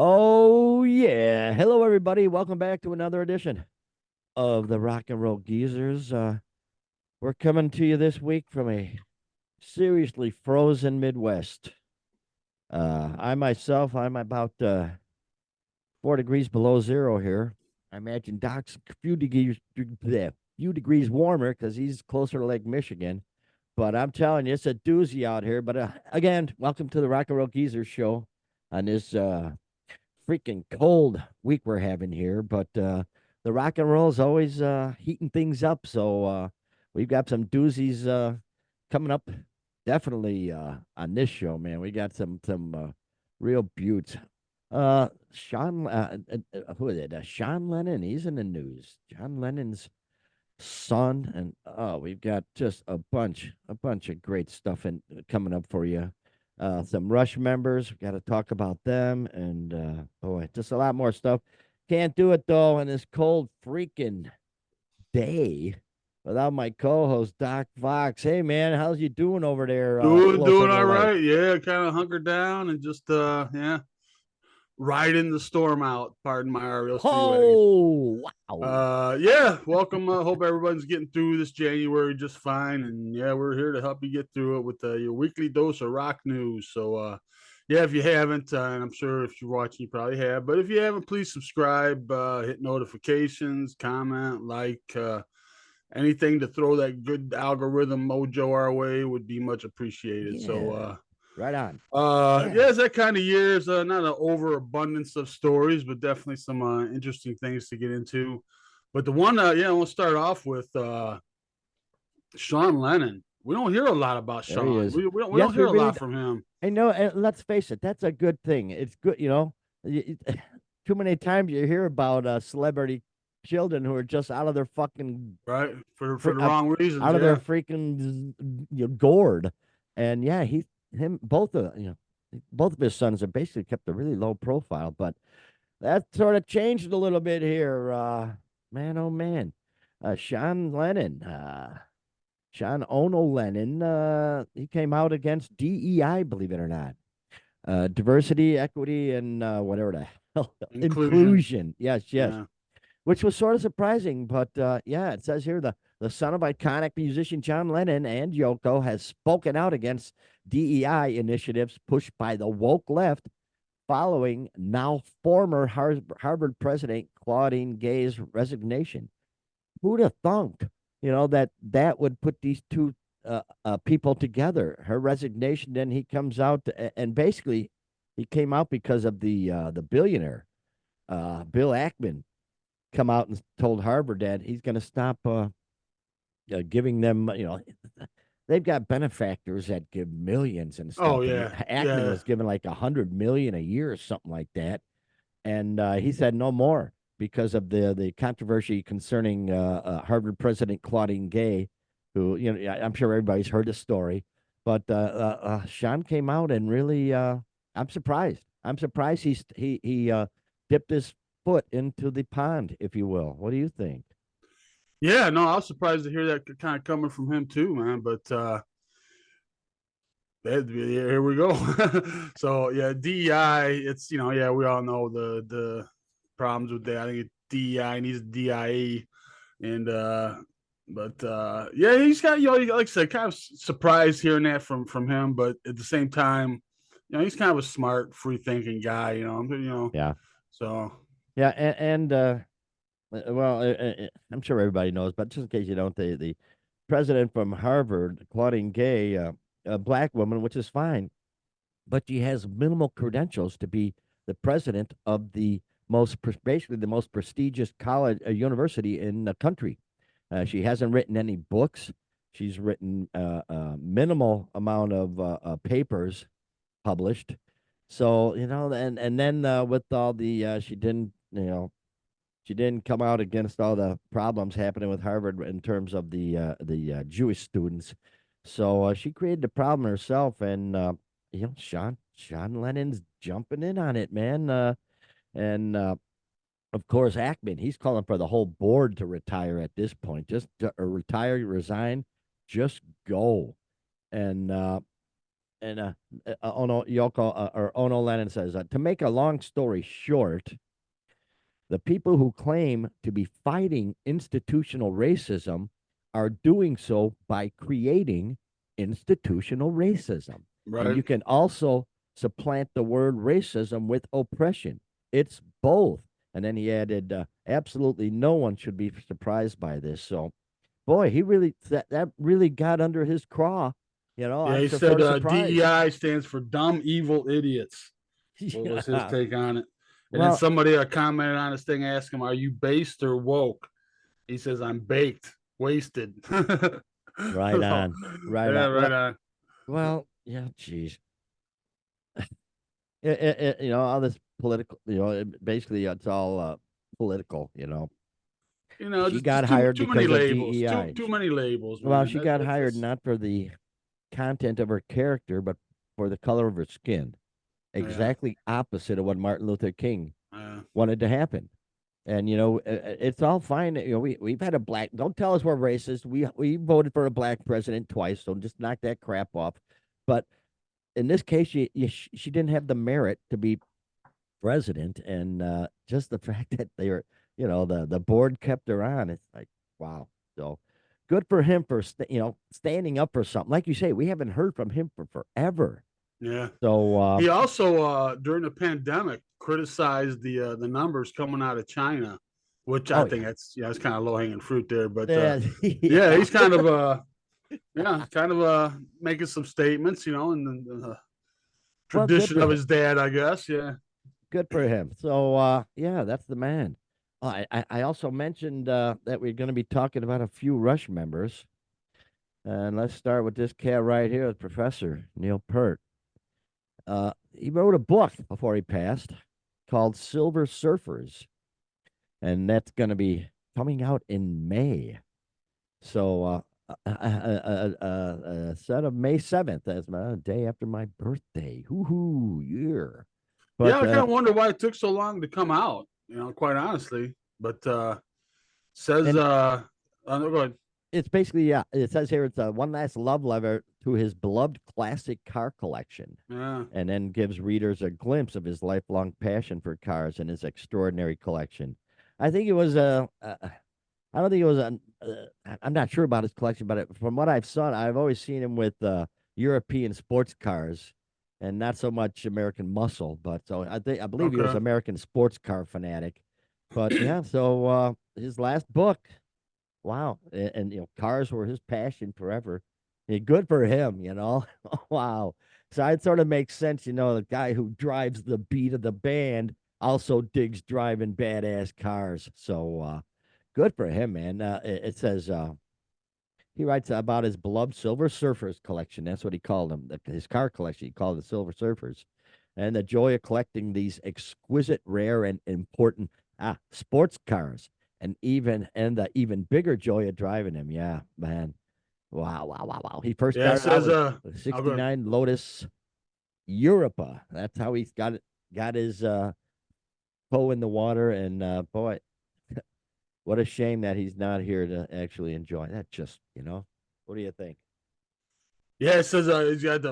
Oh, yeah. Hello, everybody. Welcome back to another edition of the Rock and Roll Geezers. We're coming to you this week from a seriously frozen Midwest. I myself, I'm about 4 degrees below zero here. I imagine Doc's a few degrees warmer because he's closer to Lake Michigan. But I'm telling you, it's a doozy out here. But again, welcome to the Rock and Roll Geezers show on this freaking cold week we're having here, but the rock and roll is always heating things up. So we've got some doozies coming up. Definitely on this show, man. We got some real buttes. Who is it? Sean Lennon. He's in the news. John Lennon's son, and we've got just a bunch of great stuff in coming up for you. Some Rush members, we got to talk about them, and boy, just a lot more stuff. Can't do it though in this cold freaking day without my co-host Doc Fox. Hey man, how's you doing over there, closer Doing to the all lake? right. Yeah, kind of hunkered down and just riding the storm out. Pardon my REO Speedway. Oh wow! Yeah, welcome. Hope everyone's getting through this January just fine. And yeah, we're here to help you get through it with your weekly dose of rock news. Yeah, if you haven't, and I'm sure if you're watching, you probably have, but if you haven't, please subscribe, hit notifications, comment, like, anything to throw that good algorithm mojo our way would be much appreciated. Yeah, right on. Yeah, Yeah, it's that kind of year. It's not an overabundance of stories, but definitely some interesting things to get into. But the one, I want to start off with Sean Lennon. We don't hear a lot about there he Sean. is. We don't Yes, hear we a really. lot from him. I know, and let's face it, that's a good thing. It's good, too many times you hear about celebrity children who are just out of their fucking Right, fr- for the uh, wrong reasons. out of their Yeah, freaking gourd. And yeah, both of his sons have basically kept a really low profile, but that sort of changed a little bit here. Man, oh man, Sean Lennon, Sean Ono Lennon, he came out against DEI, believe it or not. Diversity, equity, and whatever the hell, inclusion. inclusion. Yes, yes, Yeah. which was sort of surprising. But yeah, it says here the son of iconic musician John Lennon and Yoko has spoken out against DEI initiatives pushed by the woke left following now former Harvard president Claudine Gay's resignation. Who'd have thunk, that would put these two people together? Her resignation, then he comes out and basically he came out because of the billionaire Bill Ackman come out and told Harvard that he's going to stop giving them, they've got benefactors that give millions and Oh stuff. And yeah, Ackman yeah. was given like 100 million a year or something like that. And he said no more because of the controversy concerning Harvard president Claudine Gay, who, I'm sure everybody's heard the story. But Sean came out and really, I'm surprised. I'm surprised he dipped his foot into the pond, if you will. What do you think? Yeah, no, I was surprised to hear that kind of coming from him too, man. But here we go. So yeah, DEI. It's yeah, we all know the problems with that. I think DEI needs DIE, and but yeah, he's got like I said, kind of surprised hearing that from him, but at the same time, he's kind of a smart, free thinking guy. Yeah, So yeah, well, I'm sure everybody knows, but just in case you don't, the president from Harvard, Claudine Gay, a black woman, which is fine, but she has minimal credentials to be the president of basically the most prestigious college university in the country. She hasn't written any books. She's written a minimal amount of papers published. So and then with all the she didn't come out against all the problems happening with Harvard in terms of the Jewish students. So she created the problem herself, and Sean Lennon's jumping in on it, man. And of course, Ackman, he's calling for the whole board to retire at this point. Just retire, resign, just go. And and Ono Yoko or Ono Lennon says, to make a long story short, the people who claim to be fighting institutional racism are doing so by creating institutional racism. And Right. you can also supplant the word racism with oppression. It's both. And then he added, absolutely no one should be surprised by this. So, boy, he really, that really got under his craw. Yeah, I'm he sort said of surprised. DEI stands for dumb, evil idiots. What was his Yeah. take on it? And then Well, somebody commented on his thing, asked him, "Are you based or woke?" He says, "I'm baked, wasted." right So, on. Right yeah, on. right on. Yeah, geez. All this political, basically it's all political. She got Just too hired too many because of labels. DEI. Too many labels, Well, man. she got That's hired just not for the content of her character, but for the color of her skin. yeah, Exactly opposite of what Martin Luther King yeah, wanted to happen. And it's all fine. We've had a black. Don't tell us we're racist. We voted for a black president twice, so just knock that crap off. But in this case, she didn't have the merit to be president, and just the fact that they were, the board kept her on. It's like, wow. So good for him for standing up for something. Like you say, we haven't heard from him for forever. yeah. So He also during the pandemic criticized the numbers coming out of China, which I oh think yeah, that's it's kind of low hanging fruit there. But yeah, yeah, yeah. he's kind of making some statements, in the Well, good tradition for of him. his dad, I guess. Yeah. Good for him. So yeah, that's the man. I also mentioned that we're going to be talking about a few Rush members, and let's start with this cat right here, Professor Neil Peart. He wrote a book before he passed called Silver Surfers, and that's going to be coming out in May. So, set of May 7th, that's my day after my birthday. Hoo year. Yeah, But I kind of wonder why it took so long to come out, quite honestly. But says and no, go ahead. it's basically, yeah, it says here it's a one last love letter to his beloved classic car collection, Yeah. and then gives readers a glimpse of his lifelong passion for cars and his extraordinary collection. I think it was I don't think it was a. I'm not sure about his collection, but from what I've saw, I've always seen him with European sports cars, and not so much American muscle. But so I believe he was Okay. American sports car fanatic. But yeah, so his last book, wow, and cars were his passion forever. Yeah, good for him, wow. So it sort of makes sense, the guy who drives the beat of the band also digs driving badass cars. So good for him, man. It says he writes about his beloved Silver Surfers collection. That's what he called them. His car collection. He called it Silver Surfers, and the joy of collecting these exquisite, rare, and important sports cars, and the even bigger joy of driving them. Yeah, man. Wow, wow, wow, wow. He first Yeah, it started out says with a I'll go ahead. '69 Lotus Europa. That's how he got his toe in the water, and boy, what a shame that he's not here to actually enjoy that. Just, what do you think? Yeah, it says he's got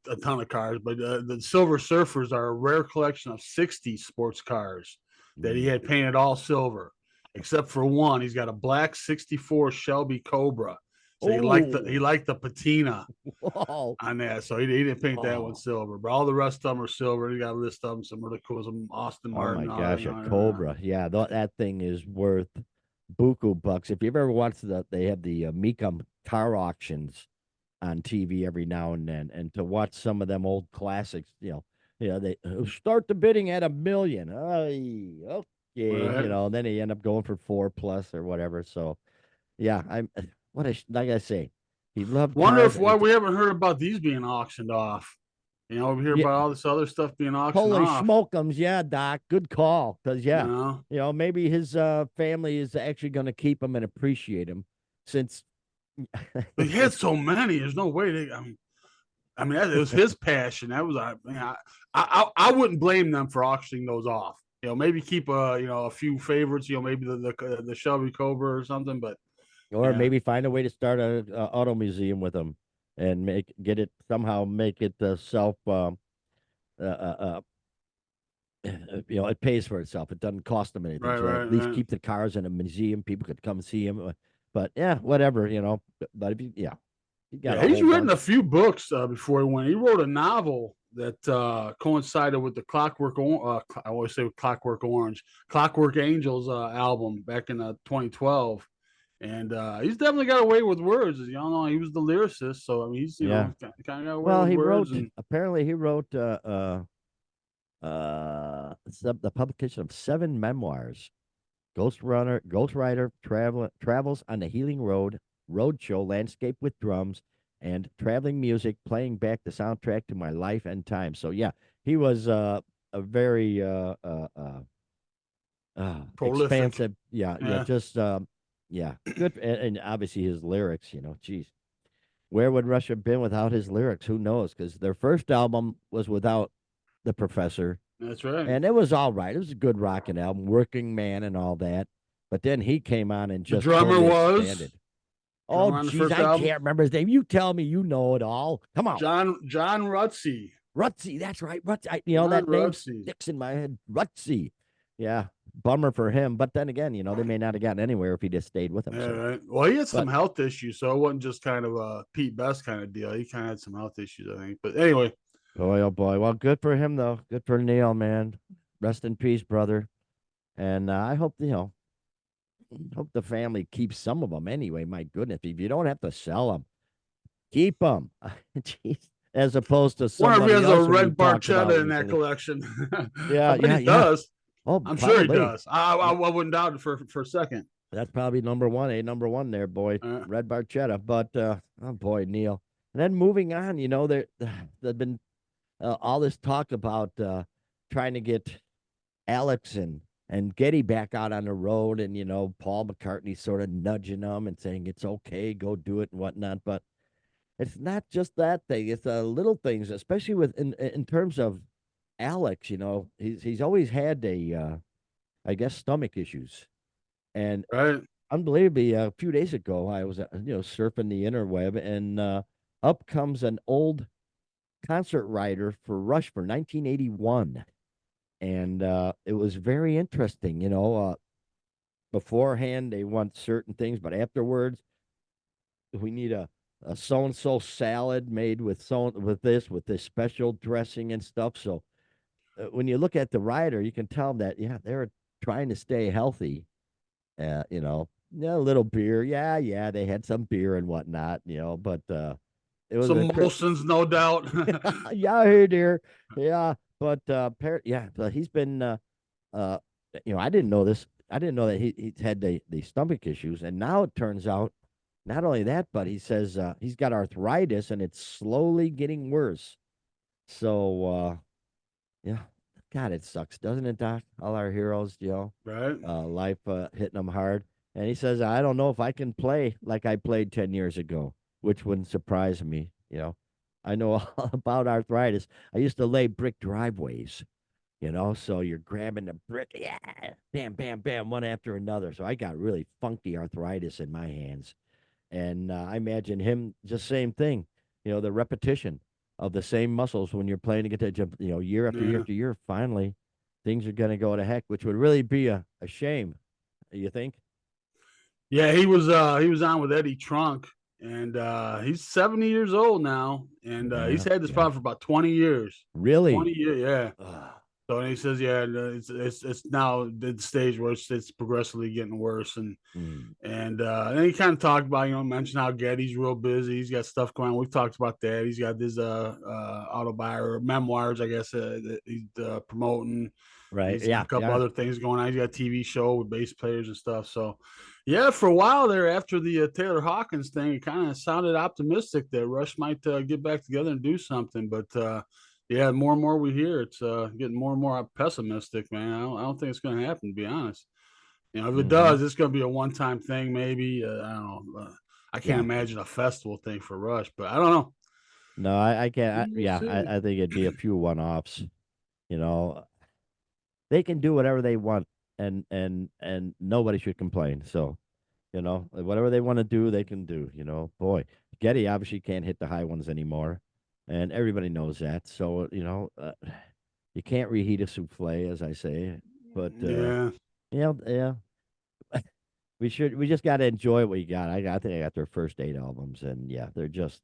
a ton of cars, but the Silver Surfers are a rare collection of 60 sports cars that he Mm. had painted all silver, except for one. He's got a black '64 Shelby Cobra. So he Oh, liked the patina whoa. on that. So he didn't paint that one Oh, silver, but all the rest of them are silver. He got a list of them, some really cool, some Austin oh Martin, my all that. gosh, a Cobra. Yeah, that thing is worth buku bucks. If you've ever watched they have the Mecum car auctions on TV every now and then, and to watch some of them old classics, they start the bidding at 1 million. Ay, okay, Right. and then they end up going for 4+ or whatever. So yeah, I'm like I say, he loved Wonder cars, if and why it's we haven't heard about these being auctioned off. We hear yeah, about all this other stuff being auctioned holy off. smokums, yeah, Doc, good call, because You yeah, know, maybe his family is actually going to keep him and appreciate him since he had so many. There's no way they. I mean, it was his passion. That was I wouldn't blame them for auctioning those off. Maybe keep a few favorites. Maybe the Shelby Cobra or something. But or yeah, maybe find a way to start a auto museum with him. and make it self uh, uh, it pays for itself. It doesn't cost them anything. Right, So right, at least right. keep the cars in a museum. People could come see him. But yeah, whatever, But if you got Yeah, a he's whole written bunch. a few books before he went. He wrote a novel that coincided with the I always say Clockwork Orange, Clockwork Angels album back in 2012. And he's definitely got away with words. As y'all know, he was the lyricist, so I mean, he's Yeah. kind of got away Well, with words. And apparently he wrote the publication of 7 memoirs. Ghostwriter travels on the Healing Roadshow landscape with drums and traveling music, playing back the soundtrack to my life and time. So yeah, he was a very prolific. expansive. Yeah, yeah, Yeah, just yeah, good. And obviously his lyrics, geez, where would Rush have been without his lyrics? Who knows? Because their first album was without the Professor, that's right. and it was all right. It was a good rocking album, Working Man and all that. But then he came on and The just drummer totally was expanded. Oh, drummer on the geez, first I album, can't remember his name. You tell me you know it all. Come on. John Rutsey. Rutsey, that's right. Rutsey. John That name Rutsey. sticks in my head. Rutsey. Yeah. Bummer for him. But then again, they may not have gotten anywhere if he just stayed with him. Yeah, So, right. Well, he had some but health issues, so it wasn't just kind of a Pete Best kind of deal. He kind of had some health issues, I think. But anyway, boy, oh boy. Well, good for him, though. Good for Neil, man. Rest in peace, brother. And I hope the family keeps some of them anyway. My goodness. If you don't have to sell them, keep them. Jeez. As opposed to wonder if he somebody has a else who we red talked about Barchetta in that recently. collection. I Yeah, bet yeah, he yeah. does. Oh, I'm sure he probably. does. I Yeah. wouldn't doubt it for a second. That's probably number one, number one there, boy. Uh, Red Barchetta. But oh boy, Neil. And then moving on, there's been all this talk about trying to get Alex and Getty back out on the road, and Paul McCartney sort of nudging them and saying it's okay, go do it and whatnot. But it's not just that thing; it's little things, especially in terms of Alex. He's always had I guess stomach issues, and right. unbelievably, a few days ago, I was surfing the interweb, and up comes an old concert writer for Rush for 1981, and it was very interesting. Beforehand they want certain things, but afterwards we need a so and so salad made with this special dressing and stuff. So when you look at the writer, you can tell that they're trying to stay healthy. Yeah, a little beer. Yeah, yeah, they had some beer and whatnot, but it was a Some trip. Molsons, no doubt. Yeah, hey dear. Yeah, but yeah, but he's been uh I didn't know this. I didn't know that he's had the stomach issues, and now it turns out not only that, but he says he's got arthritis and it's slowly getting worse. So yeah, God, it sucks, doesn't it, Doc? All our heroes, Right. life hitting them hard. And he says, I don't know if I can play like I played 10 years ago, which wouldn't surprise me. I know all about arthritis. I used to lay brick driveways, so you're grabbing the brick, yeah, bam, bam, bam, one after another. So I got really funky arthritis in my hands. And I imagine him just same thing, the repetition of the same muscles when you're playing to get that jump, year after year Yeah. after year. Finally, things are going to go to heck, which would really be a shame. You think? Yeah, he was on with Eddie Trunk, and he's 70 years old now, and he's Yeah, had this yeah. problem for about 20 years. Really? 20 years, yeah. Ugh. So and he says, yeah, it's now the stage where it's progressively getting worse, Mm. and then he kind of talked about, mentioned how Getty's real busy. He's got stuff going on. We've talked about that. He's got his autobiography or memoirs, I guess, that he's promoting. Right. He's got a Yeah. couple Yeah. other things going on. He's got a TV show with bass players and stuff. So, yeah, for a while there after the Taylor Hawkins thing, it kind of sounded optimistic that Rush might get back together and do something. But yeah, more and more we hear, it's getting more and more pessimistic, man. I don't think it's going to happen, to be honest. If it Mm-hmm. does, it's going to be a one-time thing, maybe. I don't know. I can't Yeah. imagine a festival thing for Rush, but I don't know. No, I can't. We'll Yeah, see. I think it'd be a few one-offs. You know, they can do whatever they want, and nobody should complain. So Whatever they want to do, they can do. Boy, Getty obviously can't hit the high ones anymore, and everybody knows that. So you can't reheat a souffle, as I say. But Yeah. yeah, we just got to enjoy what we got. I think I got their first 8 albums, and yeah, they're just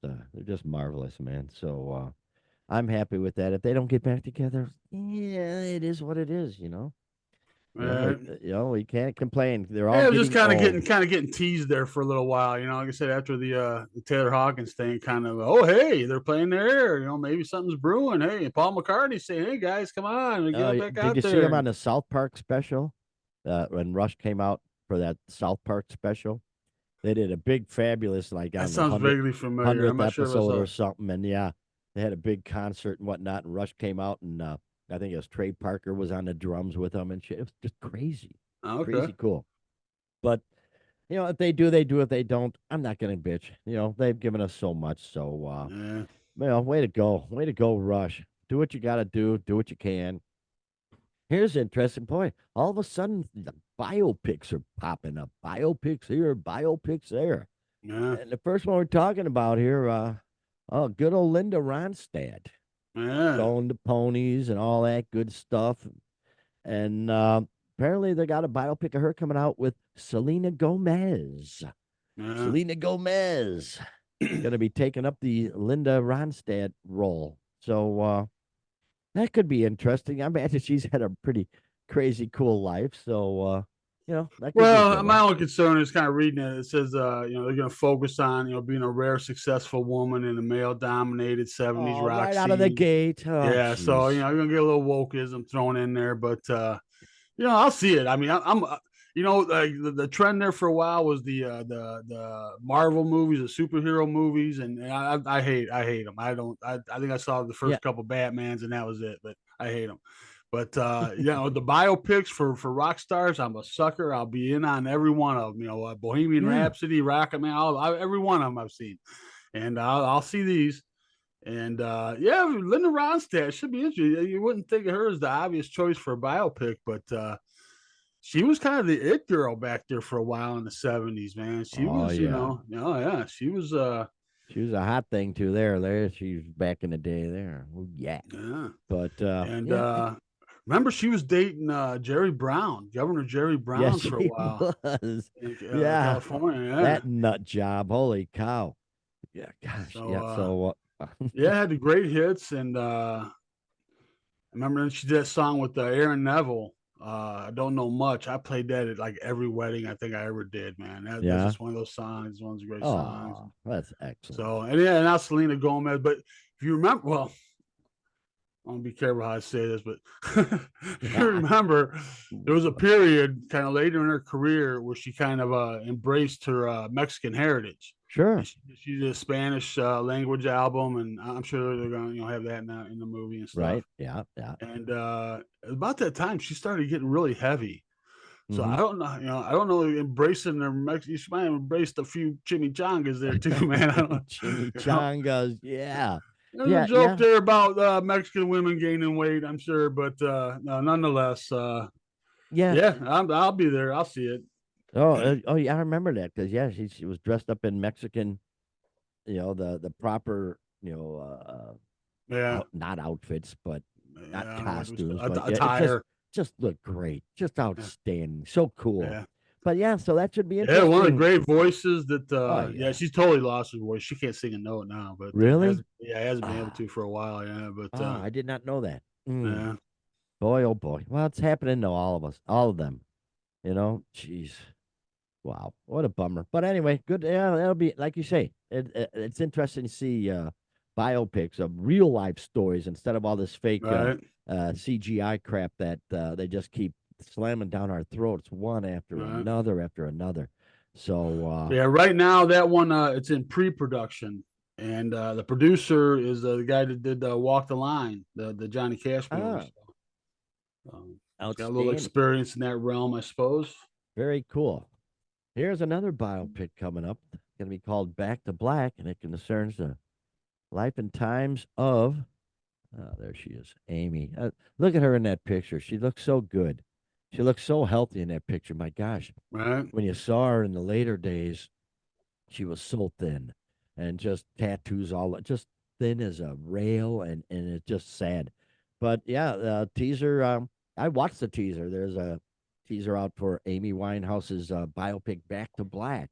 marvelous, man. So I'm happy with that. If they don't get back together, yeah, it is what it is. Right. We can't complain. They're all Yeah, it was just getting old. kind of getting teased there for a little while. Like I said, after the Taylor Hawkins thing, kind of, oh hey, they're playing there. Maybe something's brewing. Hey, Paul McCartney saying, hey guys, come on, get back Did out you see him there. on the South Park special? When Rush came out for that South Park special, they did a big, fabulous, like That on the sounds vaguely familiar. I'm 100th not sure if I episode saw or it. something. And yeah, they had a big concert and whatnot. And Rush came out, and I think it was Trey Parker was on the drums with them, and shit. It was just crazy, Oh, okay. crazy cool. But if they do, they do. If they don't, I'm not gonna bitch. They've given us so much. So Yeah. way to go, Rush. Do what you got to do. Do what you can. Here's an interesting point. All of a sudden, the biopics are popping up. Biopics here, biopics there. Yeah. And the first one we're talking about here, oh, good old Linda Ronstadt. Yeah. Owned the ponies and all that good stuff. And apparently they got a biopic of her coming out with Selena Gomez. Yeah. Selena Gomez going to be taking up the Linda Ronstadt role. So that could be interesting. I imagine she's had a pretty crazy cool life. So, that could be a Well, good my one. only concern is kind of reading it. It says, they're going to focus on, being a rare, successful woman in a male-dominated '70s Oh, rock right out of the scene. gate. Oh, Yeah, so jeez. you're gonna get a little wokeism thrown in there, but I'll see it. I mean, I'm like the trend there for a while was the Marvel movies, the superhero movies, and I hate them. I think I saw the Yeah. first couple Batmans and that was it, but I hate them. But the biopics for rock stars, I'm a sucker. I'll be in on every one of them. Bohemian Yeah. Rhapsody, Rocket Man, every one of them I've seen, and I'll see these. And yeah, Linda Ronstadt should be interesting. You wouldn't think of her as the obvious choice for a biopic, but she was kind of the it girl back there for a while in the '70s, man. She Oh, was, yeah. oh yeah, she was, She was a hot thing too there. She's back in the day there. Oh, yeah. yeah. But And yeah, remember she was dating Jerry Brown, Governor Jerry Brown yes, for a she while was. in Yeah. California. Yeah. That nut job. Holy cow. Yeah, gosh. So Yeah. So yeah, had the great hits, and I remember then she did that song with Aaron Neville. I don't know much. I played that at like every wedding I think I ever did, man. That's yeah. just one of those songs, one of those great songs. Oh, that's excellent. So, and yeah, now Selena Gomez. But if you remember, well, I want to be careful how I say this, but if you remember, there was a period kind of later in her career where she kind of embraced her Mexican heritage. And Sure. she did a Spanish language album, and I'm sure they're going to have that in the movie and stuff. Right. Yeah. Yeah. And about that time, she started getting really heavy. So Mm-hmm. I don't know, I don't know, embracing the Mexican. She might have embraced a few chimichangas there too, man. I don't know. You know, Chimichangas. Yeah. there's a Yeah. joke Yeah. there about Mexican women gaining weight, I'm sure, but no, nonetheless, Yeah. yeah, I'll be there. I'll see it. Oh, yeah. I remember that because yeah, she was dressed up in Mexican. The proper. Yeah, Not outfits, but yeah. not I don't know what was costumes, but yeah, it just attire. just looked great, just Yeah, outstanding, so cool. yeah. But yeah, so that should be Yeah, one of the interesting. great voices that Oh yeah, yeah, she's totally lost her voice. She can't sing a note now, but really? hasn't hasn't been able Ah, to for a while, yeah. But I did not know that. yeah. Boy, oh boy. Well, it's happening to all of us, all of them. Jeez, wow, what a bummer. But anyway, good. Yeah, that'll be like you say. It's interesting to see biopics of real life stories instead of all this fake Right, CGI crap that they just keep slamming down our throats one after right. another after another. So Yeah, right now that one it's in pre-production, and the producer is the guy that did Walk the Line, the Johnny Cash movie. ah, So, he's got a little outstanding. experience in that realm, I suppose. Very cool. Here's another biopic coming up. It's going to be called Back to Black, and it concerns the life and times of. Oh, there she is, Amy. Look at her in that picture. She looks so good. She looks so healthy in that picture. My gosh, Right. when you saw her in the later days, she was so thin and just tattoos just thin as a rail, and it's just sad. But yeah, teaser. I watched the teaser. There's a teaser out for Amy Winehouse's biopic Back to Black,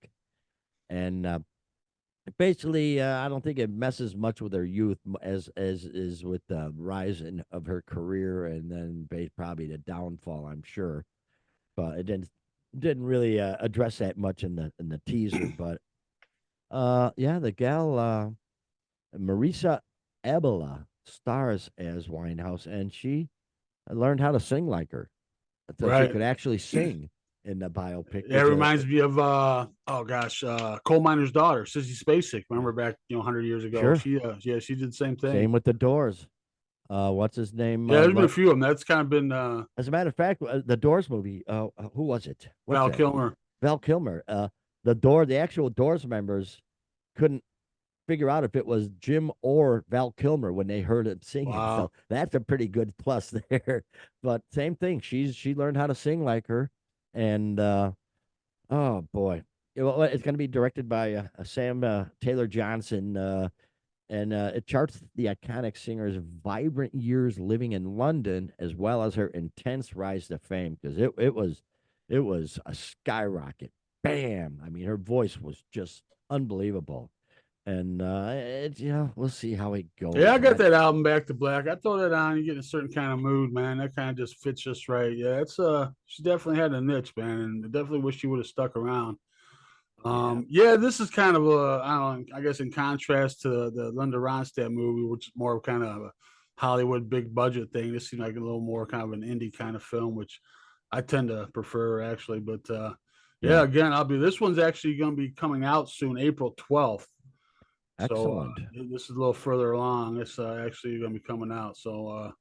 and basically, I don't think it messes much with her youth as is with the rise of her career, and then probably the downfall. I'm sure, but it didn't really address that much in the teaser. But yeah, the gal Marisa Abela stars as Winehouse, and she learned how to sing like her, so she Right. could actually sing in the biopic. It reminds me of oh gosh, coal miner's daughter, Sissy Spacek. Remember back 100 years ago? Sure. She yeah, she did the same thing. Same with the Doors. What's his name? Yeah, there's been a few of them. That's kind of been As a matter of fact, the Doors movie. Who was it? What's Val that? Kilmer. Val Kilmer. The actual Doors members couldn't figure out if it was Jim or Val Kilmer when they heard him singing. Wow. So that's a pretty good plus there. But same thing. She learned how to sing like her, and oh boy, it's going to be directed by Sam Taylor Johnson. And it charts the iconic singer's vibrant years living in London, as well as her intense rise to fame. Because it was a skyrocket. Bam! I mean, her voice was just unbelievable. And we'll see how it Yeah, goes. I got that album Back to Black. I throw that on, you get in a certain kind of mood, man. That kind of just fits just right. Yeah, it's she definitely had a niche, man, and I definitely wish she would have stuck around. Yeah, Yeah, this is kind of a, I don't know, I guess in contrast to the Linda Ronstadt movie, which is more kind of a Hollywood big budget thing. This seemed like a little more kind of an indie kind of film, which I tend to prefer actually. But yeah, yeah, again, this one's actually going to be coming out soon, April 12th. So excellent. this is a little further along. It's actually going to be coming out. So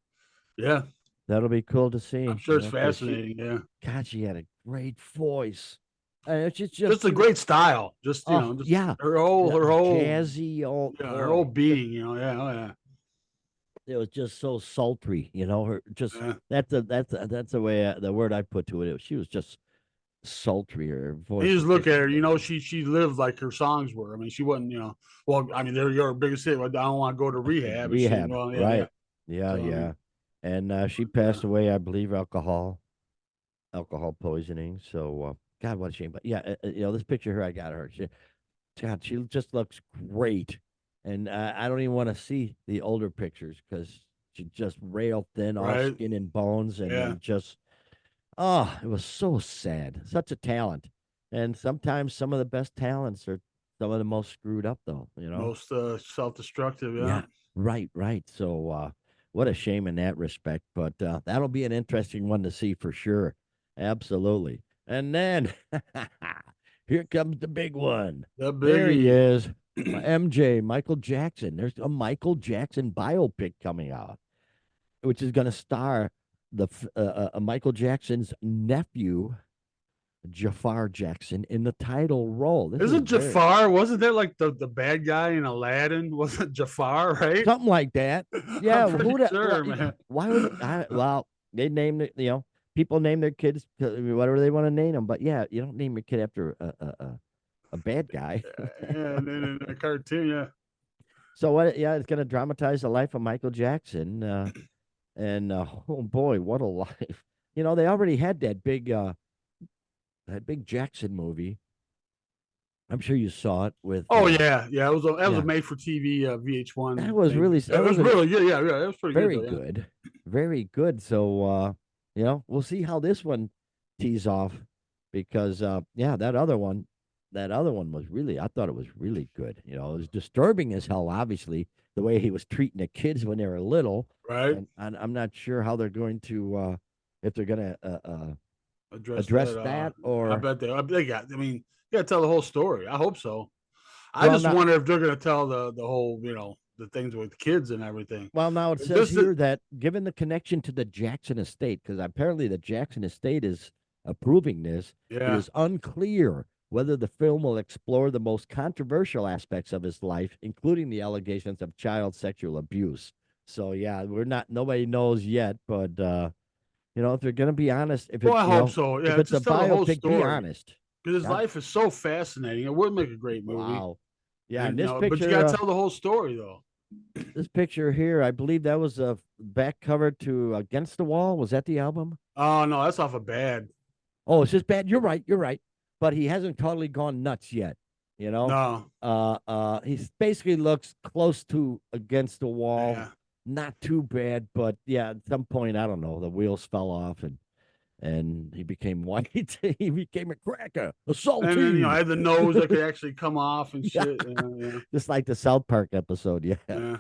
yeah, That'll be cool to I'm see. sure it's Because fascinating. Yeah, God, she had a great voice. And she's just, just a great style. Just oh just yeah, her whole jazzy old yeah, her whole boy. being. Yeah, oh yeah. It was just so sultry, her just Yeah. that's the way the word I put to it. She was just sultry. Her And voice you was just look just at her, amazing. she lived like her songs were. I mean, she wasn't, well, I mean, they're your biggest hit. I don't want to go to rehab. And she, Rehab, well, yeah, yeah. right? Yeah, So, I yeah. mean, And she yeah, passed away, I believe, alcohol poisoning. So, God, what a shame. But yeah, this picture here, I got her. God, she just looks great. And I don't even want to see the older pictures because she's just rail thin, all right. skin and bones, and Yeah. then just it was so sad. Such a talent. And sometimes some of the best talents are some of the most screwed up, though. Most self destructive. Yeah. Yeah, right, right. So, what a shame in that respect. But that'll be an interesting one to see for sure. Absolutely. And then here comes the big one. The There he biggie. is. MJ, Michael Jackson. There's a Michael Jackson biopic coming out, which is going to star Michael Jackson's nephew, Jafar Jackson, in the title role. This is Isn't very Jafar? Wasn't that like the bad guy in Aladdin? Wasn't Jafar, right? something like that. I'm Yeah, pretty who the sure, man. why would well, they named it, people name their kids whatever they want to name them, but yeah, you don't name your kid after a bad guy. Yeah, and then in a cartoon, yeah. So what, yeah, it's going to dramatize the life of Michael Jackson, and oh boy, what a life. They already had that big Jackson movie. I'm sure you saw it with Oh yeah, yeah. That was a yeah. made for TV That VH1 was thing. really It that was was a really good. Yeah, yeah. That was pretty good very though. Yeah. good. Very good. So we'll see how this one tees off because yeah, that other one was really, I thought it was really good. It was disturbing as hell, obviously, the way he was treating the kids when they were little. Right. And I'm not sure how they're going to if they're gonna Address address that. that I or bet they got. I mean, you got to tell the whole story. I hope so. I well just not wonder if they're going to tell the whole, the things with kids and everything. well now it says Just that, here that given the connection to the Jackson estate, because apparently the Jackson estate is approving this, it yeah. is unclear whether the film will explore the most controversial aspects of his life, including the allegations of child sexual abuse. So yeah, nobody knows yet, but You know, if they're gonna be honest, if Well, it I you hope know, so. if Yeah, it's a just tell the whole biopic, be story honest. because his God, life is so fascinating. It would make a great movie, wow. Yeah, and and but you got to tell the whole story though. this picture here, I believe that was a back cover to Against the Wall. Was that the album? Oh no, that's off of Bad. Oh, it's just bad. You're right. You're right. But he hasn't totally gone nuts yet. You know, No, he basically looks close to Against the Wall. yeah. Not too bad, but yeah, at some point, I don't know, the wheels fell off and he became white. He became a cracker, a And then saltine. I had the nose that could actually come off and Yeah, shit. Yeah, just like the South Park episode. Yeah. yeah.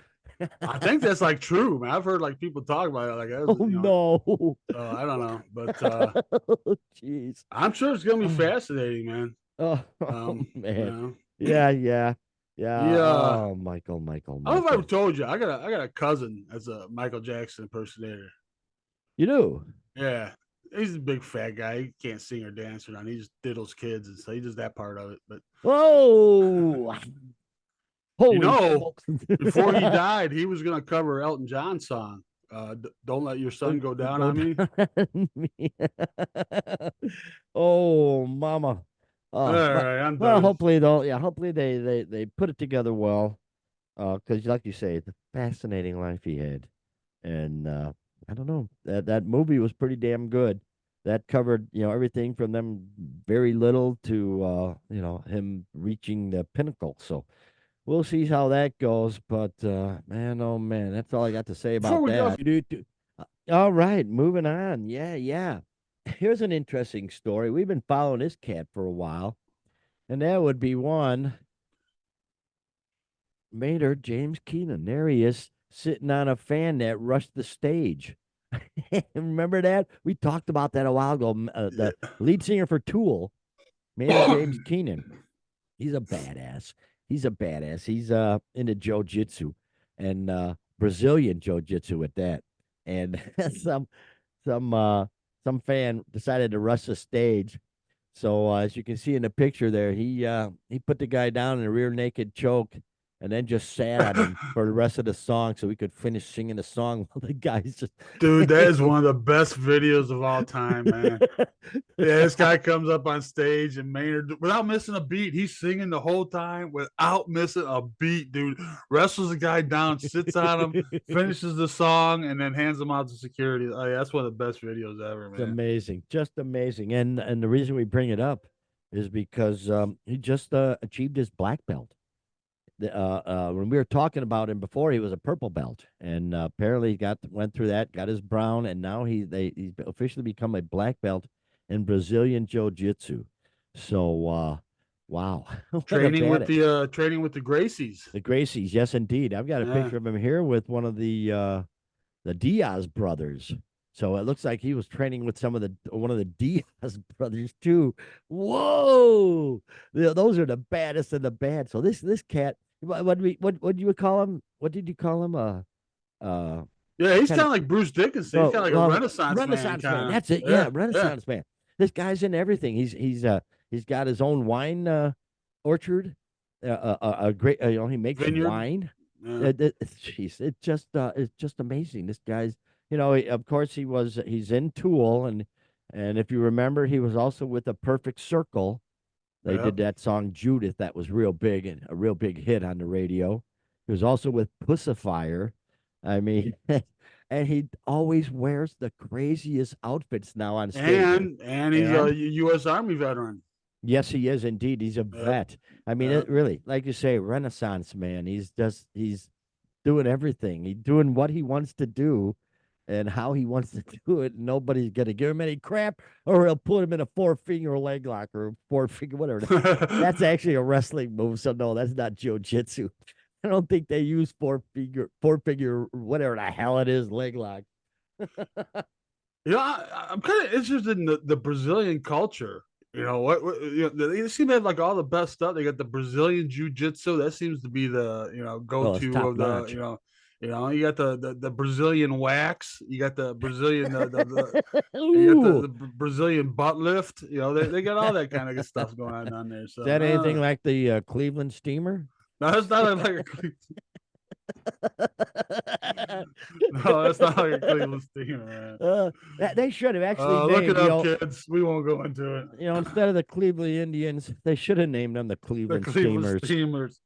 I think that's like true, man. I've heard like people talk about it, like Oh you know. no. So I don't know, but Jeez. I'm sure it's gonna be Oh, fascinating, man. oh, You man. know, Yeah, yeah, yeah. yeah. Oh, Michael, Michael, I don't know if I ever Michael. told you. I got a cousin as a Michael Jackson impersonator. You do? Yeah, he's a big fat guy. He can't sing or dance or nothing. He just diddles kids, and so he does that part of it. But Whoa. you Holy know, smokes. before he died, he was gonna cover Elton John's song. Don't let your son go down Go on me. down on me. Oh, mama. All But right, I'm well, done. hopefully they'll yeah, hopefully they put it together well. Because like you say, it's a fascinating life he had. And I don't know. That movie was pretty damn good. That covered, everything from them very little to him reaching the pinnacle. So we'll see how that goes. But man, oh man, that's all I got to say Before about we go, that. All right, moving on. Yeah, yeah. Here's an interesting story. We've been following this cat for a while, and that would be one Maynard James Keenan. There he is, sitting on a fan that rushed the stage. Remember that? We talked about that a while ago. The lead singer for Tool, Maynard James Keenan. He's a badass. He's a badass. He's into jiu-jitsu and Brazilian jiu-jitsu at that. And some some uh some fan decided to rush the stage. So as you can see in the picture there, he put the guy down in a rear naked choke and then just sat on him for the rest of the song so he could finish singing the song while the guy's just dude, that is one of the best videos of all time, man. Yeah, this guy comes up on stage and Maynard, without missing a beat, he's singing the whole time without missing a beat, dude. Wrestles the guy down, sits on him, finishes the song, and then hands him out to security. Oh, yeah, that's one of the best videos ever, It's man. amazing, just amazing. And the reason we bring it up is because he just achieved his black belt. When we were talking about him before, he was a purple belt, and apparently he went through that, got his brown, and now he's officially become a black belt in Brazilian jiu-jitsu. So wow, what a bad Training with the Gracies. the Gracies, yes indeed. I've got a Yeah. picture of him here with one of the Diaz brothers. So it looks like he was training with one of the Diaz brothers too. Whoa, those are the baddest of the bad. So this cat, what you would call him? What did you call him? Yeah, he's Kind kind of of like Bruce Dickinson. He's kind of like a Renaissance man, Renaissance man. kind of. That's it. Yeah, Yeah, yeah. Renaissance man. This guy's in everything. He's got his own wine orchard. A great, he makes Vineyard. wine. Yeah. Jeez, it's just amazing. This guy's, of course he's in Tool, and if you remember, he was also with a Perfect Circle. They Yep. did that song Judith that was real big and a real big hit on the radio. He was also with Pussifier. I mean, and he always wears the craziest outfits now on stage. And he's a And U.S. Army veteran. yes, he is indeed. He's a Yep. vet. I mean, Yep. it really, like you say, Renaissance man. He's doing everything. He's doing what he wants to do and how he wants to do it. Nobody's gonna give him any crap, or he'll put him in a four-finger leg lock or four-finger whatever. That's actually a wrestling move. So no, that's not jiu-jitsu. I don't think they use four-figure, whatever the hell it is, leg lock. I'm kind of interested in the Brazilian culture. They seem to have like all the best stuff. They got the Brazilian jiu-jitsu. That seems to be the Oh, it's go-to top of the notch. you got the Brazilian wax. You got the Brazilian you got Ooh, the Brazilian butt lift. They got all that kind of good stuff going on down there. is So that anything like the Cleveland Steamer? no, that's not like a No, that's not like a Cleveland steamer, man. They should have actually Look it named, up, kids. We won't go into it. instead of the Cleveland Indians, they should have named them the The Cleveland Cleveland Steamers. Steamers.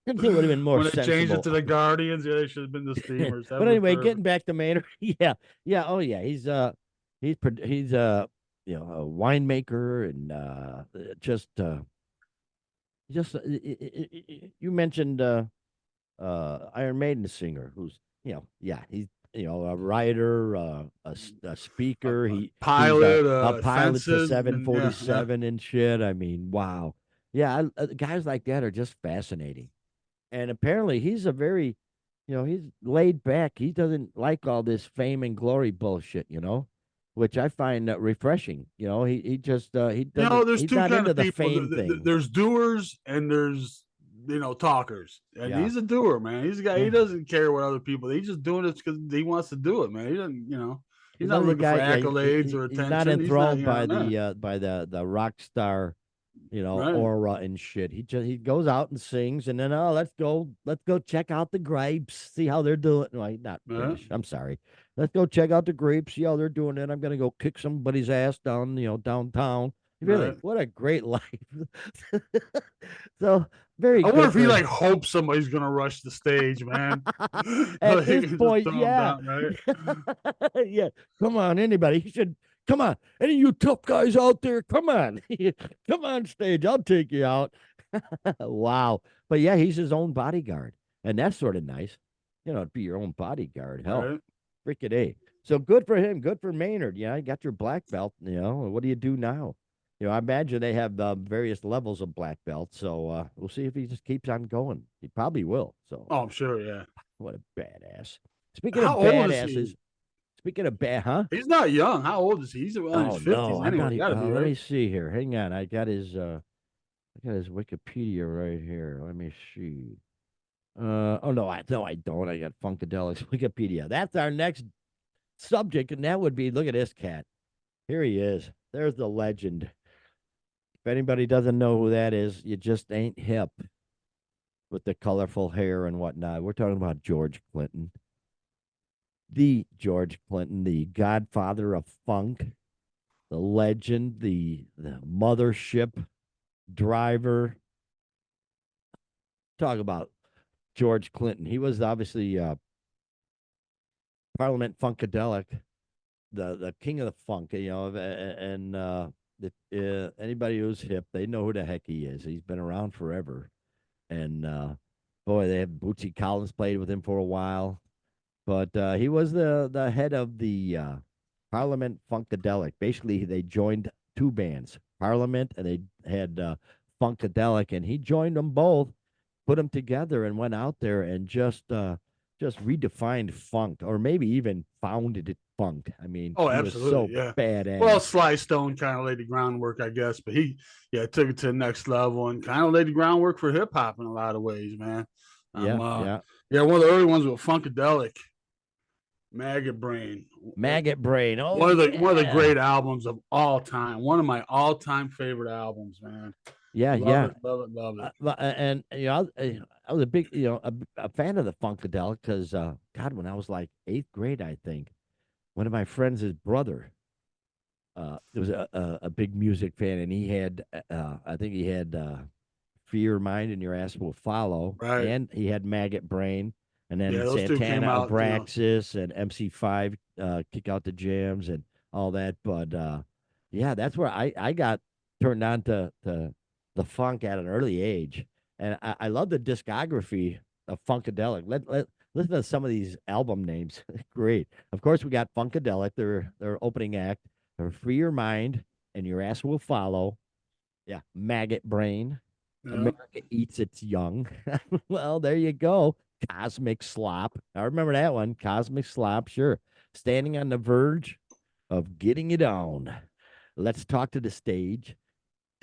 It would have been more When they changed it sensible. to the Guardians, yeah, they should have been the Steamers. That But would be anyway, perfect. getting back to Maynard, yeah, yeah, oh yeah, he's a winemaker and just you mentioned Iron Maiden singer who's yeah, he's a writer, a speaker. He's Pilot, a pilot for fences, and yeah, 747 and shit. I mean, wow. Yeah, guys like that are just fascinating. And apparently he's a very, he's laid back. He doesn't like all this fame and glory bullshit, which I find refreshing. He just he doesn't there's he's two not kind into of the people. fame thing. There's doers and there's talkers, and Yeah. he's a doer, man. He's a guy. Yeah. He doesn't care what other people. He's just doing it because he wants to do it, man. He doesn't, he's He's not one of the looking for guys. Yeah, accolades or he's not attention. He's not, enthralled by no. the rock star, Right, aura and shit. He goes out and sings, and then let's go check out the grapes, see how they're doing. No, he's not right, British. I'm sorry. Let's go check out the grapes, see how they're doing. It. I'm gonna go kick somebody's ass downtown. Really, right. what a great life. So very I wonder good if he for like hopes somebody's gonna rush the stage, man. at Like, this just point. throw him Yeah, down, right? yeah. Come on, anybody. He should come on. Any of you tough guys out there, come on, come on stage. I'll take you out. Wow. But yeah, he's his own bodyguard, and that's sort of nice. To be your own bodyguard. Hell, Right. freaking a. So good for him. Good for Maynard. Yeah, you got your black belt. What do you do now? I imagine they have various levels of black belt. So we'll see if he just keeps on going. He probably will. So Oh, I'm sure. Yeah. what a badass. Speaking of How old is badasses, he? speaking of huh? He's not young. How old is he? He's around his Oh no, 50s I'm anyway. not. Got to be Let me right. see here. Hang on, I got his Wikipedia right here. Let me see. Oh no, I don't. I got Funkadelic's Wikipedia. That's our next subject, and that would be look at this cat. Here he is. There's the legend. If anybody doesn't know who that is, you just ain't hip with the colorful hair and whatnot. We're talking about George Clinton, the George Clinton, the godfather of funk, the legend, the mothership driver. Talk about George Clinton. He was obviously Parliament Funkadelic, the king of the funk, and anybody who's hip, they know who the heck he is. He's been around forever, and boy, they have Bootsy Collins played with him for a while, but he was the head of the Parliament Funkadelic. Basically, they joined two bands, Parliament, and they had Funkadelic, and he joined them both, put them together, and went out there and just redefined funk, or maybe even founded it funk. I mean, Oh, he was so absolutely. Yeah. Well, badass. Sly Stone kind of laid the groundwork, I guess, but he, yeah, took it to the next level and kind of laid the groundwork for hip hop in a lot of ways, man. Yeah, Um, uh, yeah. yeah, one of the early ones with Funkadelic, Maggot Brain, Maggot Brain. Oh one of the yeah. great albums of all time. One of my all time favorite albums, man. Yeah, Love yeah. it, love it, love it. And I was a big, a fan of the Funkadelic because God, when I was like eighth grade, I think one of my friends, his brother, was a big music fan, and he had, I think he had Fear Mind and Your Ass Will Follow, Right. and he had Maggot Brain, and Yeah, then those two came Santana, out, Abraxas, and MC5, Kick Out the Jams, and all that. But yeah, that's where I got turned on to the funk at an early age, and I love the discography of Funkadelic. Let listen to some of these album names. Great. Of course, we got Funkadelic, their opening act. Or Free Your Mind and Your Ass Will Follow. Yeah, Maggot Brain. yeah. America Eats Its Young. Well, there you go. Cosmic Slop. I remember that one. Cosmic Slop, sure. Standing on the verge of getting it on. Let's talk to the stage.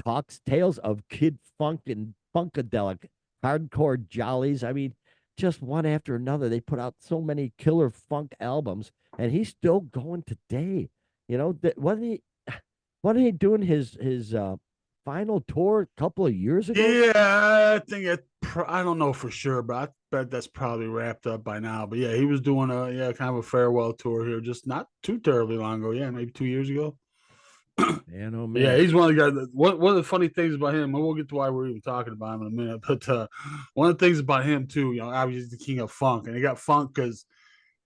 Talks tales of Kid Funk and Funkadelic, hardcore jollies. I mean, just one after another. They put out so many killer funk albums, and he's still going today. Wasn't he doing his final tour a couple of years ago? Yeah, I think I don't know for sure, but bet that's probably wrapped up by now. But yeah, he was doing kind of a farewell tour here, just not too terribly long ago. Yeah, maybe 2 years ago. Man, oh Yeah, man. he's one of the guys. One of the funny things about him, and we'll get to why we're even talking about him in a minute. But one of the things about him too, obviously the king of funk, and he got funk because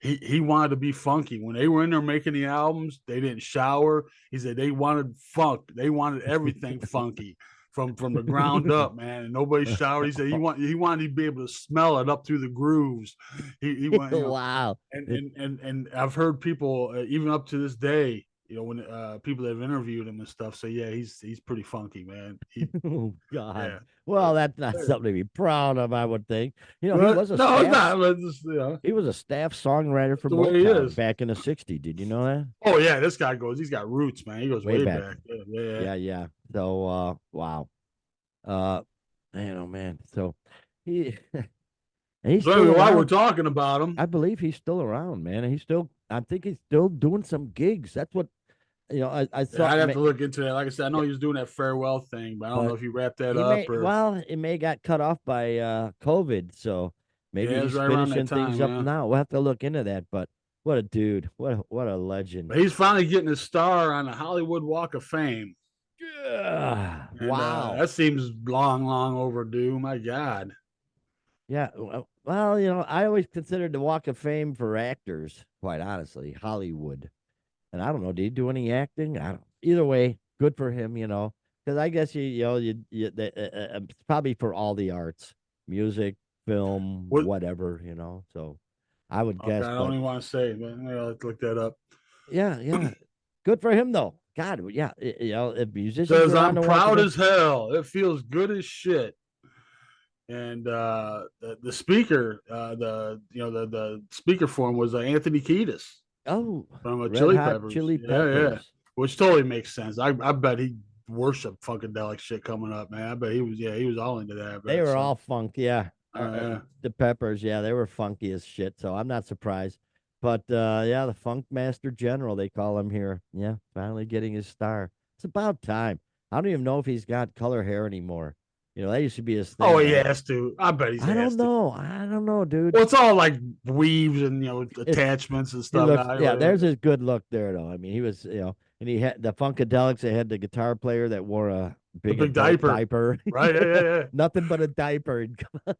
he wanted to be funky. When they were in there making the albums, they didn't shower. He said they wanted funk. They wanted everything funky from the ground up, man. And nobody showered. He said he wanted to be able to smell it up through the grooves. He went, Wow. and I've heard people even up to this day, when people that have interviewed him and stuff say, yeah, he's pretty funky, man. Oh God. Yeah. Well, that's not something to be proud of, I would think. He was a No, it's staff. not. But just, He was a staff songwriter for the way he Motown is. back in the '60s. Did you know that? Oh yeah, this guy he's got roots, man. He goes way back. Yeah. So, wow. Man, oh man. So he he's So still anyway, while around. we're talking about him, I believe he's still around, man. I think he's still doing some gigs. That's what I thought. I'd have to look into that. Like I said, I know he was doing that farewell thing, but I don't know if he wrapped that up or. Well, it may got cut off by COVID, so maybe Yeah, it was he's right around that finishing things up time, yeah. now. We'll have to look into that. But what a dude! What a legend! But he's finally getting his star on the Hollywood Walk of Fame. Yeah. And, Wow. that seems long overdue. My God. Yeah. Well, I always considered the Walk of Fame for actors, quite honestly, Hollywood. And I don't know, did he do any acting? I don't. Either way, good for him, because I guess it's probably for all the arts, music, film, whatever, So I would guess. I don't even want to say, but let's look that up. Yeah. Good for him though. God, yeah, if musicians Says are I'm proud as hell. It feels good as shit. And the speaker, the speaker for him was Anthony Kiedis. Oh, from Red Chili Hot Peppers. Chili Peppers. Yeah, which totally makes sense. I bet he worshiped funkadelic shit coming up, man. I bet he was all into that. They were all funk, yeah. Yeah. The Peppers, yeah, they were funky as shit. So I'm not surprised. But yeah, the Funk Master General, they call him here. Yeah, finally getting his star. It's about time. I don't even know if he's got color hair anymore. That used to be his thing. Oh, he has to. I bet he's. I don't know, dude. Well, it's all like weaves and attachments and stuff. There's his good look there, though. I mean, he was, and he had the Funkadelics. They had the guitar player that wore a big diaper. Right? Yeah. Nothing but a diaper.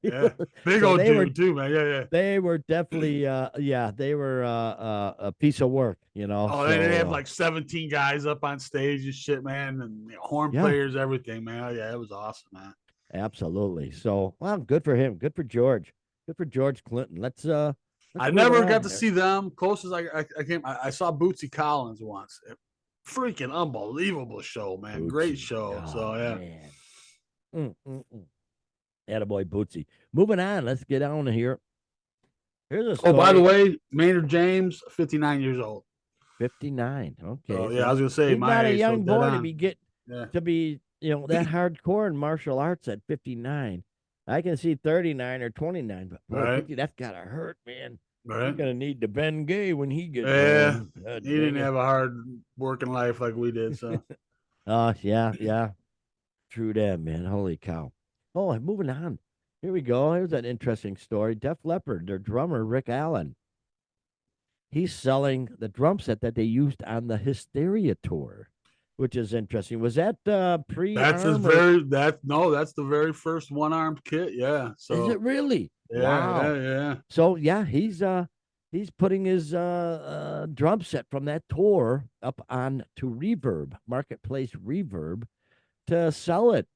Yeah, big old dude too, man. Yeah. They were definitely, they were a piece of work, Oh, they have like 17 guys up on stage and shit, man, and horn players, everything, man. Yeah, it was awesome, man. Absolutely. So, well, good for him. Good for George. Good for George Clinton. Let's I never got to see them. Closest I came, I saw Bootsy Collins once. Freaking unbelievable show, man. Bootsy. Great show. So yeah. Attaboy Bootsy. Moving on. Let's get on here. Here's a story. Oh, by the way, Maynard James, 59 years old. 59. Okay. So, yeah, I was gonna say he's not a young boy to be that hardcore in martial arts at 59. I can see 39 or 29, but boy, 50, that's gotta hurt, man. Right. He's gonna need the Ben Gay when he gets home. He didn't have a hard working life like we did. So yeah. True that, man. Holy cow. Oh, moving on. Here we go. Here's an interesting story. Def Leppard, their drummer, Rick Allen. He's selling the drum set that they used on the Hysteria tour, which is interesting. Was that pre-arm? That's the very first one-armed kit. Yeah. So is it really? Yeah, wow. Yeah. So yeah, he's putting his drum set from that tour up on to Reverb, Marketplace Reverb, to sell it.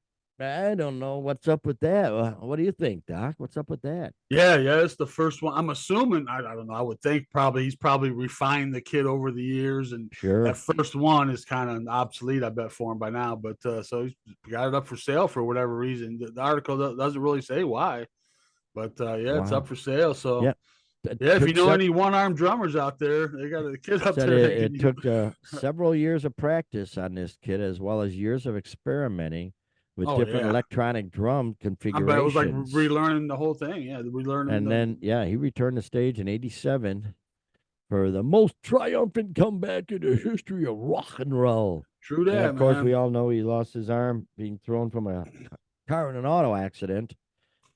I don't know what's up with that. What do you think, Doc? What's up with that? Yeah, it's the first one. I'm assuming. I don't know. I would think he's probably refined the kit over the years, and that first one is kind of obsolete. I bet for him by now. But so he's got it up for sale for whatever reason. The article doesn't really say why, but it's up for sale. So if you know any one-armed drummers out there, they got a kit up there. It took several years of practice on this kit, as well as years of experimenting with different electronic drum configurations. I bet it was like relearning the whole thing. Yeah, relearning. And then he returned the stage in '87 for the most triumphant comeback in the history of rock and roll. True that. And of course, we all know he lost his arm being thrown from a car in an auto accident.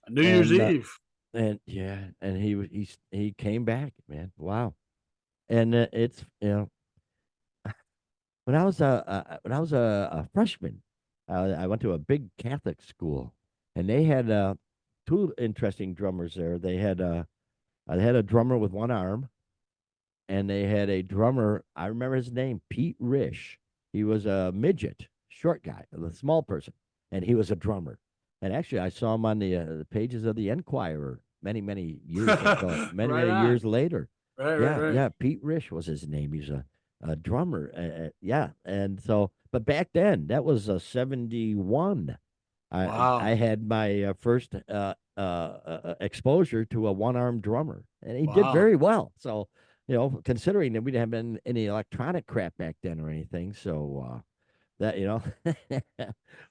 New Year's Eve. And yeah, and he came back, man. Wow. And it's when I was a freshman, I went to a big Catholic school, and they had two interesting drummers there. They had a drummer with one arm, and they had a drummer. I remember his name, Pete Rish. He was a midget, short guy, a small person, and he was a drummer. And actually, I saw him on the pages of the Enquirer many years ago, Right many on. years later. Right, Yeah, right. yeah, Pete Rish was his name. He's a drummer. Yeah, and so, but back then, that was a 71. I Wow. had my first exposure to a one armed drummer, and he did Wow. very well. So, considering that we didn't have any electronic crap back then or anything, so that You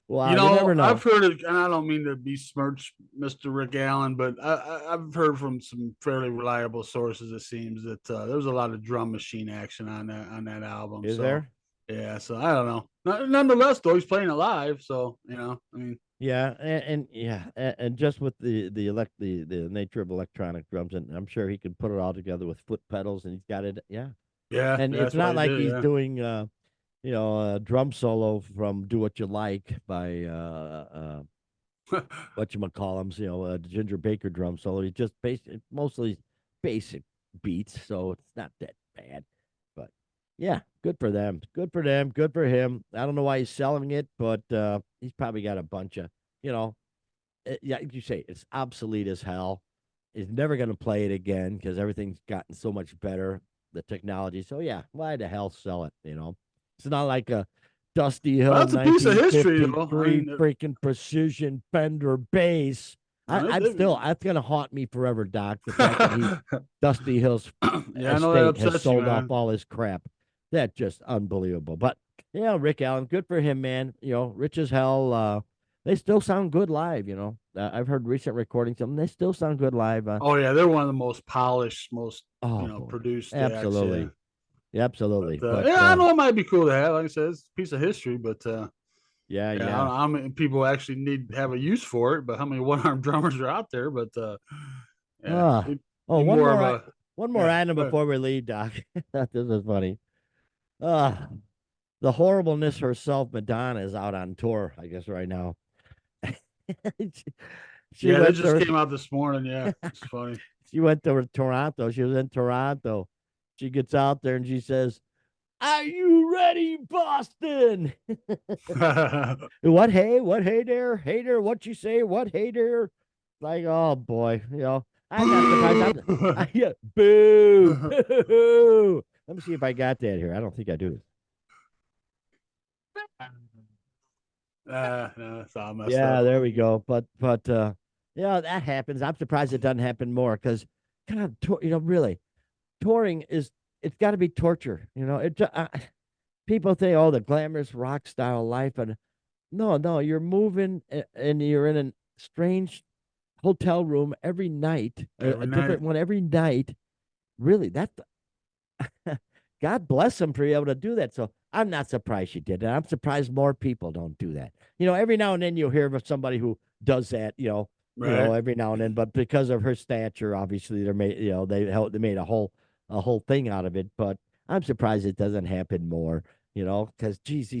wow, you know, never I've know. heard it, and I don't mean to besmirch Mr. Rick Allen, but I've heard from some fairly reliable sources. It seems that there was a lot of drum machine action on that album. Is So there? yeah, so I don't know. Nonetheless, though, he's playing it live, so I mean, Yeah, and yeah, and just with the nature of electronic drums, and I'm sure he can put it all together with foot pedals, and he's got it. Yeah, yeah, and yeah, it's that's what not he like did. he's Yeah, doing a drum solo from "Do What You Like" by whatchamacallums, Ginger Baker drum solo. He's just mostly basic beats, so it's not that bad. But yeah, good for them. Good for them. Good for him. I don't know why he's selling it, but he's probably got a bunch of, you know, yeah, like you say, it's obsolete as hell. He's never going to play it again because everything's gotten so much better, the technology. So yeah, why the hell sell it? It's not like a Dusty well, Hill that's a piece of history, though. I 1953 mean, freaking precision Fender bass. I'm still, they- that's going to haunt me forever, Doc. The fact that Dusty Hill's yeah, I know that estate has upsets you, sold off man. all his crap. That's just unbelievable. But yeah, Rick Allen, good for him, man. Rich as hell. They still sound good live. I've heard recent recordings of them. They still sound good live. Oh yeah, they're one of the most polished, most Oh boy, produced acts. Yeah. absolutely, absolutely. But Yeah, I know it might be cool to have. Like I said, it's a piece of history, but yeah, yeah, I yeah. don't know how many people actually need have a use for it, but how many one armed drummers are out there? But yeah, Ah, oh, be more of a one more yeah. item But before we leave, Doc. This is funny. Ah, the horribleness herself, Madonna, is out on tour. I guess right now. she, she yeah, they went just to came out this morning. Yeah, it's funny. she went to Toronto. She was in Toronto. She gets out there and she says, "Are you ready, Boston?" What hey there, what you say, what hey there? Like, oh boy, I'm not surprised. Yeah, boo, boo. Let me see if I got that here. I don't think I do. No, it's all messed Yeah, up. there we go. But yeah, that happens. I'm surprised it doesn't happen more because, God, really, touring is it's got to be torture. People think, oh, the glamorous rock style life, and no, you're moving and you're in a strange hotel room every night, a Every night. different one every night. Really, that God bless them for being able to do that. So I'm not surprised she did that. I'm surprised more people don't do that. Every now and then you'll hear of somebody who does that. Right. Every now and then, but because of her stature, obviously they made a whole thing out of it. But I'm surprised it doesn't happen more. Because geez,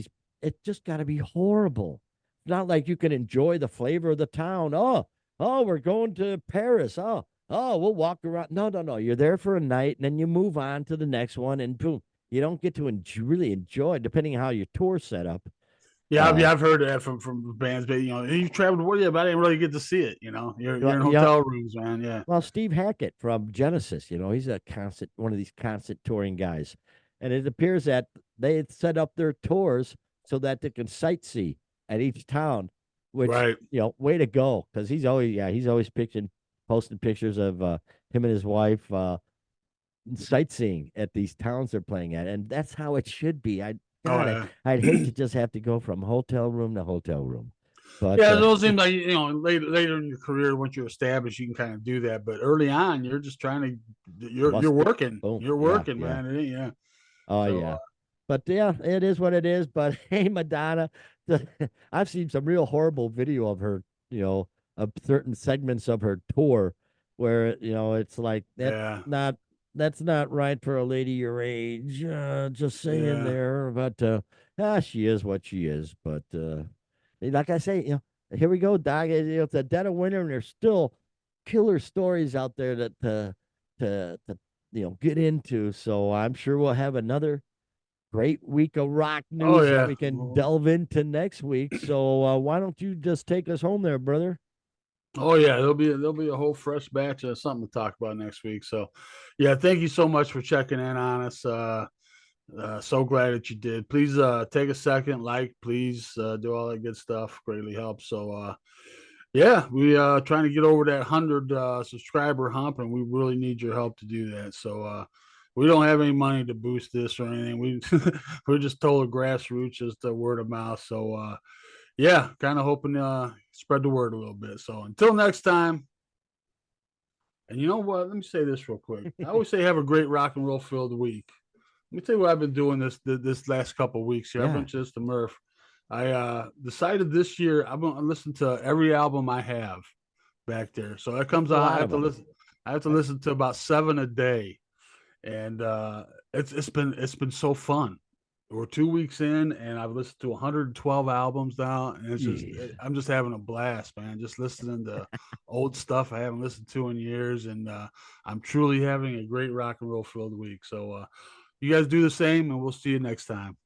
it's just got to be horrible. It's not like you can enjoy the flavor of the town. Oh, we're going to Paris. Oh, we'll walk around. No, no, no. You're there for a night, and then you move on to the next one, and boom, you don't get to really enjoy, depending on how your tour set up. Yeah, Uh, I've heard that from bands, but you traveled with you, but I didn't really get to see it. You're well, in hotel rooms, man. Yeah. well, Steve Hackett from Genesis, he's one of these constant touring guys, and it appears that they had set up their tours so that they can sightsee at each town, which Right. way to go, because he's always posting pictures of him and his wife. Sightseeing at these towns they're playing at, and that's how it should be. Oh God, yeah. I'd hate to just have to go from hotel room to hotel room, but Yeah, those seem like later in your career, once you're established, you can kind of do that. But early on, you're just trying to you're must be working, boom, you're yeah, working, yeah, man. Yeah. oh So yeah, but yeah, it is what it is. But hey, Madonna, I've seen some real horrible video of her, of certain segments of her tour. where it's like Yeah. not that's not right for a lady your age. Just saying Yeah. there, but she is what she is. But like I say, here we go, Doc. It's a dead of winter, and there's still killer stories out there that to get into. So I'm sure we'll have another great week of rock Oh news that yeah. we can delve into next week. So why don't you just take us home there, brother? Oh yeah, there'll be a whole fresh batch of something to talk about next week. So, yeah, thank you so much for checking in on us. So glad that you did. Please take a second, please do all that good stuff. Greatly helps. So yeah, we trying to get over that 100 subscriber hump, and we really need your help to do that. So we don't have any money to boost this or anything. We're just total grassroots, just word of mouth. So yeah, kind of hoping spread the word a little bit. So until next time, and you know what? Let me say this real quick. I always say have a great rock and roll filled week. Let me tell you what I've been doing this last couple of weeks here. I've Yeah, been just to Murph. I decided this year I'm gonna listen to every album I have back there. So that that's comes a on. I lot have of to them. listen. I have to listen to about 7 a day, and it's been so fun. We're 2 weeks in, and I've listened to 112 albums now, and Jeez. I'm just having a blast, man. Just listening to old stuff I haven't listened to in years, and I'm truly having a great rock and roll filled week. So you guys do the same, and we'll see you next time.